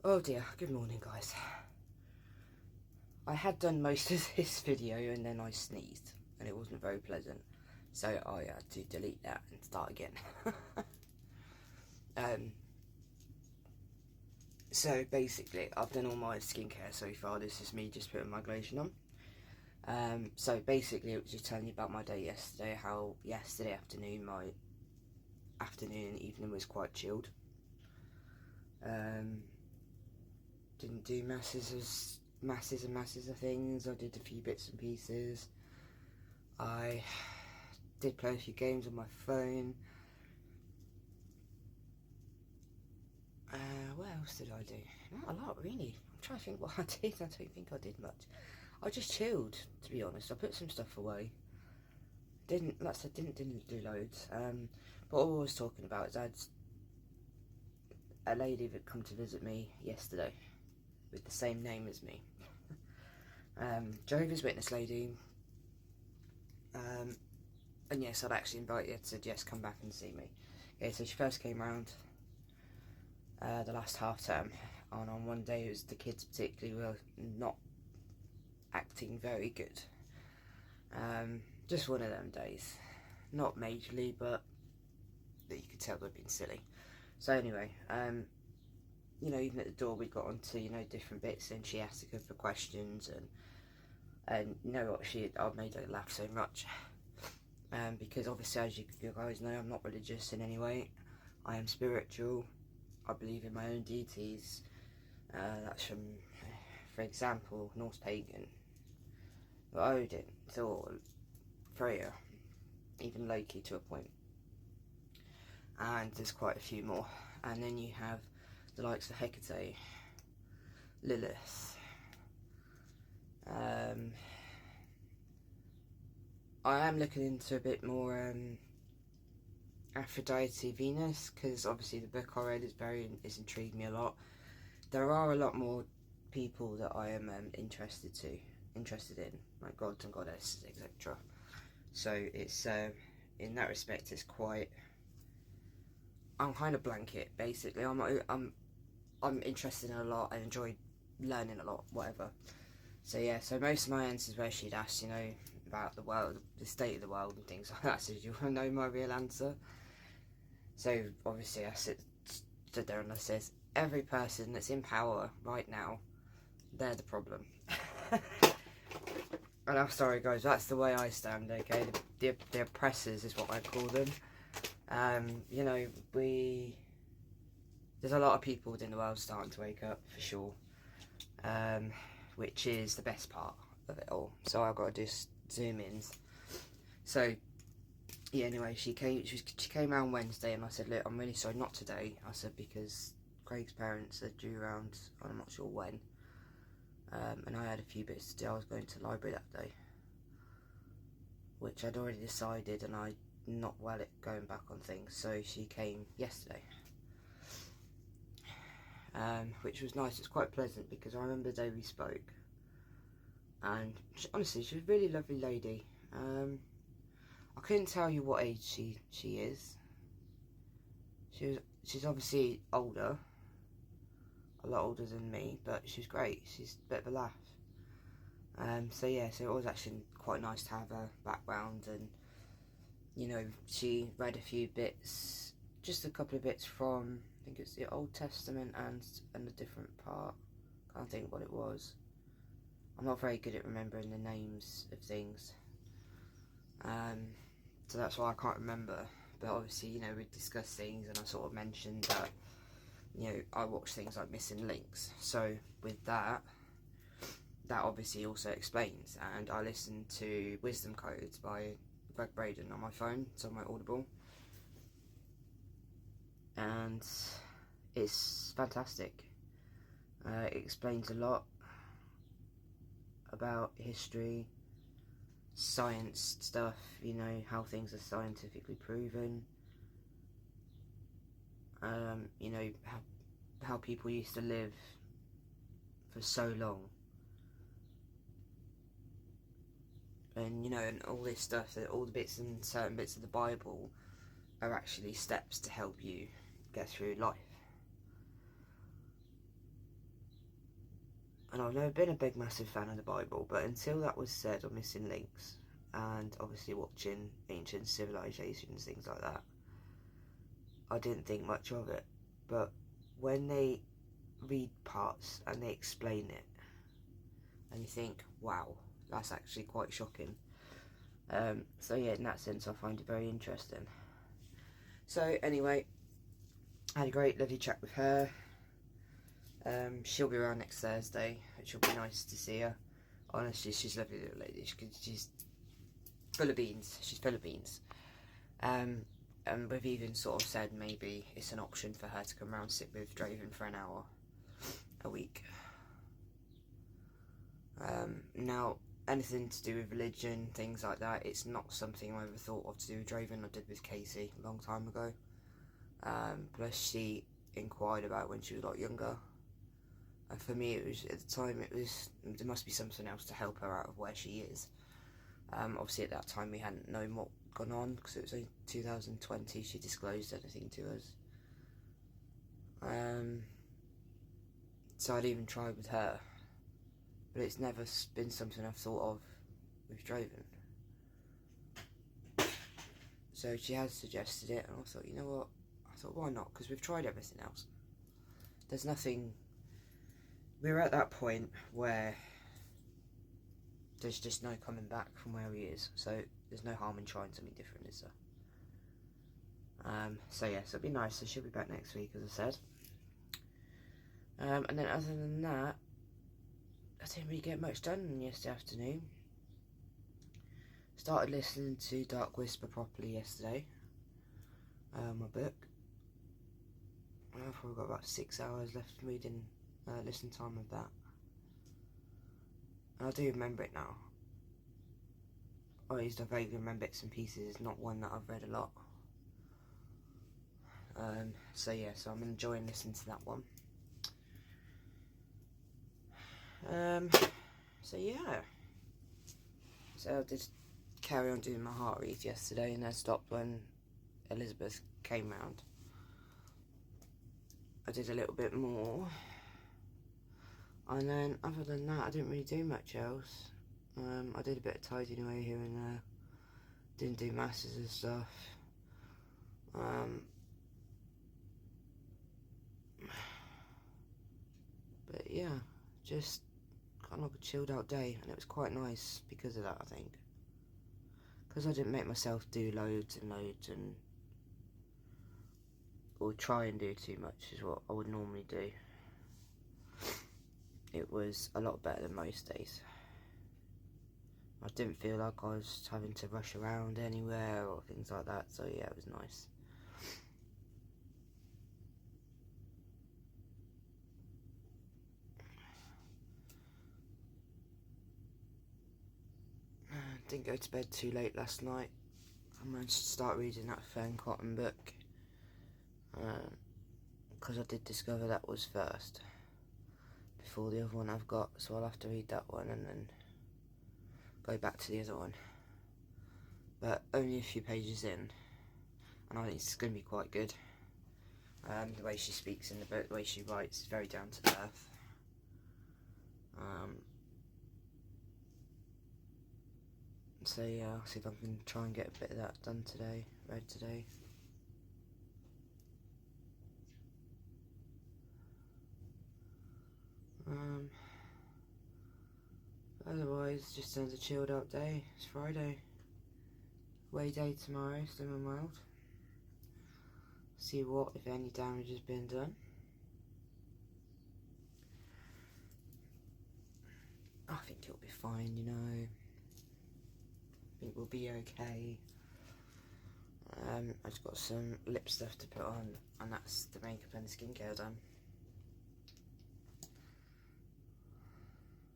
Oh dear, good morning guys. I had done most of this video and then I sneezed and it wasn't very pleasant. So I had to delete that and start again. So basically I've done all my skincare so far. This is me just putting my lotion on. So basically it was just telling you about my day yesterday, how yesterday afternoon, my afternoon and evening was quite chilled. Didn't do masses of things. I did a few bits and pieces. I did play a few games on my phone. What else did I do? Not a lot, really. I'm trying to think what I did. I don't think I did much. I just chilled, to be honest. I put some stuff away. Didn't do loads. But all I was talking about is I had a lady that come to visit me yesterday with the same name as me. Jehovah's Witness lady. And yes, I'd actually invited her to just come back and see me. Okay, so she first came round the last half term, and on one day it was the kids particularly were not acting very good. Just one of them days. Not majorly, but that you could tell they'd been silly. So anyway, you know, even at the door we got onto, you know, different bits, and she asked a couple of questions, and you know what, I made her laugh so much. Because obviously, as you guys know, I'm not religious in any way. I am spiritual. I believe in my own deities. That's from, for example, Norse pagan, Odin, Thor, Freya, even Loki to a point. And there's quite a few more. And then you have the likes of Hecate, Lilith. I am looking into a bit more Aphrodite, Venus, because obviously the book I read is intrigued me a lot. There are a lot more people that I am interested in, like gods and goddesses, etc. So it's in that respect, it's quite. I'm kind of blanket, basically. I'm interested in a lot. I enjoy learning a lot, whatever. So yeah, so most of my answers where she'd asked, you know, about the world, the state of the world and things like that, so you want to know my real answer. So obviously I stood there and I says, every person that's in power right now, they're the problem. And I'm sorry guys, that's the way I stand, okay? The oppressors is what I call them. You know, there's a lot of people within the world starting to wake up, for sure. Which is the best part of it all. So I've got to do zoom ins. So yeah, anyway, she came around Wednesday, and I said, look, I'm really sorry, not today. I said, because Craig's parents are due around, I'm not sure when, and I had a few bits to do. I was going to the library that day, which I'd already decided, and I'm not well at going back on things. So she came yesterday, which was nice. It's quite pleasant, because I remember the day we spoke, and honestly, she was a really lovely lady. I couldn't tell you what age she is. She's obviously older, a lot older than me, but she's great. She's a bit of a laugh. So yeah, so it was actually quite nice to have her background, and you know, she read a few bits, just a couple of bits from, I think it's the Old Testament and a different part. Can't think what it was. I'm not very good at remembering the names of things. So that's why I can't remember. But obviously, you know, we discussed things, and I sort of mentioned that, you know, I watch things like Missing Links. So with that obviously also explains. And I listened to Wisdom Codes by Greg Braden on my phone. It's on my Audible. And it's fantastic. It explains a lot about history, science stuff, you know, how things are scientifically proven, you know, how people used to live for so long, and you know, and all this stuff, that all the bits and certain bits of the Bible are actually steps to help you get through life. And I've never been a big massive fan of the Bible, but until that was said on Missing Links, and obviously watching Ancient Civilizations, things like that, I didn't think much of it. But when they read parts and they explain it, and you think, wow, that's actually quite shocking. So yeah, in that sense, I find it very interesting. So anyway, I had a great, lovely chat with her. She'll be around next Thursday, which will be nice to see her. Honestly, she's a lovely little lady. She's full of beans. She's full of beans. And we've even sort of said maybe it's an option for her to come around and sit with Draven for an hour a week. Now, anything to do with religion, things like that, it's not something I ever thought of to do with Draven. I did with Casey a long time ago. Plus she inquired about it when she was a lot younger. And for me, it was, at the time, there must be something else to help her out of where she is. Obviously at that time we hadn't known what gone on, because it was only 2020 she disclosed anything to us. So I'd even tried with her, but it's never been something I've thought of with Draven. So she has suggested it, and I thought, you know what, why not, because we've tried everything else. There's nothing, we're at that point where there's just no coming back from where he is, so there's no harm in trying something different, is there? So yes, it'll be nice. So she'll be back next week, as I said. And then other than that, I didn't really get much done yesterday afternoon. Started listening to Dark Whisper properly yesterday, my book. I've probably got about 6 hours left reading, listen time of that. And I do remember it now. Or at least I vaguely remember bits and pieces. It's not one that I've read a lot. So yeah, so I'm enjoying listening to that one. So yeah. So I did carry on doing my heart reads yesterday, and I stopped when Elizabeth came round. I did a little bit more. And then other than that, I didn't really do much else. I did a bit of tidying away here and there. Didn't do masses and stuff. But yeah, just kind of like a chilled out day, and it was quite nice because of that, I think. Because I didn't make myself do loads and loads and or try and do too much is what I would normally do. It was a lot better than most days. I didn't feel like I was having to rush around anywhere or things like that, so yeah, it was nice. Didn't go to bed too late last night. I managed to start reading that Fern Cotton book, because I did discover that was first before the other one I've got, so I'll have to read that one and then go back to the other one. But only a few pages in, and I think it's going to be quite good. The way she speaks in the book, the way she writes is very down to earth. So yeah, I'll see if I can try and get a bit of that done today, read today. Otherwise, just another chilled out day. It's Friday. Away day tomorrow, Slim and Mild. See what, if any, damage has been done. I think it'll be fine, you know. I think we'll be okay. I've just got some lip stuff to put on, and that's the makeup and the skincare done.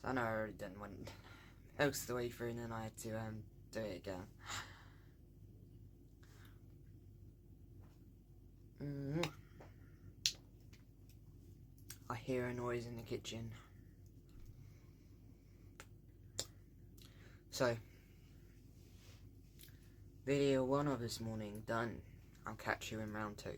So I know I already done one most of the way through, and then I had to do it again. I hear a noise in the kitchen. So, video 1 of this morning done. I'll catch you in round 2.